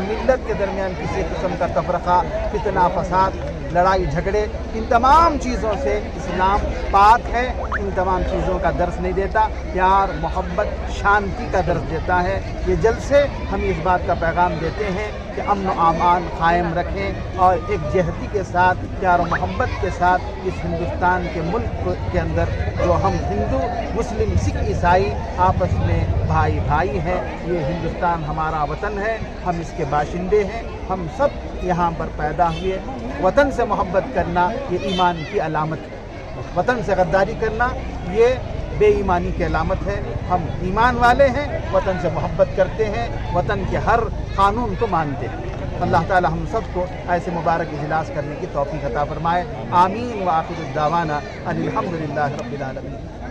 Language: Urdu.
ملت کے درمیان کسی قسم کا تفرقہ، فتنہ، فساد، لڑائی جھگڑے، ان تمام چیزوں سے اسلام پاک ہے، ان تمام چیزوں کا درس نہیں دیتا، پیار، محبت، شانتی کا درس دیتا ہے۔ یہ جلسے ہم اس بات کا پیغام دیتے ہیں کہ امن و امان قائم رکھیں اور ایک جہتی کے ساتھ، پیار و محبت کے ساتھ اس ہندوستان کے ملک کے اندر جو ہم ہندو، مسلم، سکھ، عیسائی آپس میں بھائی بھائی ہیں۔ یہ ہندوستان ہمارا وطن ہے، ہم اس کے باشندے ہیں، ہم سب یہاں پر پیدا ہوئے۔ وطن سے محبت کرنا یہ ایمان کی علامت ہے، وطن سے غداری کرنا یہ بے ایمانی کی علامت ہے۔ ہم ایمان والے ہیں، وطن سے محبت کرتے ہیں، وطن کے ہر قانون کو مانتے ہیں۔ اللہ تعالی ہم سب کو ایسے مبارک اجلاس کرنے کی توفیق عطا فرمائے۔ آمین وآخر الدعوانا ان الحمد للہ رب العالمین۔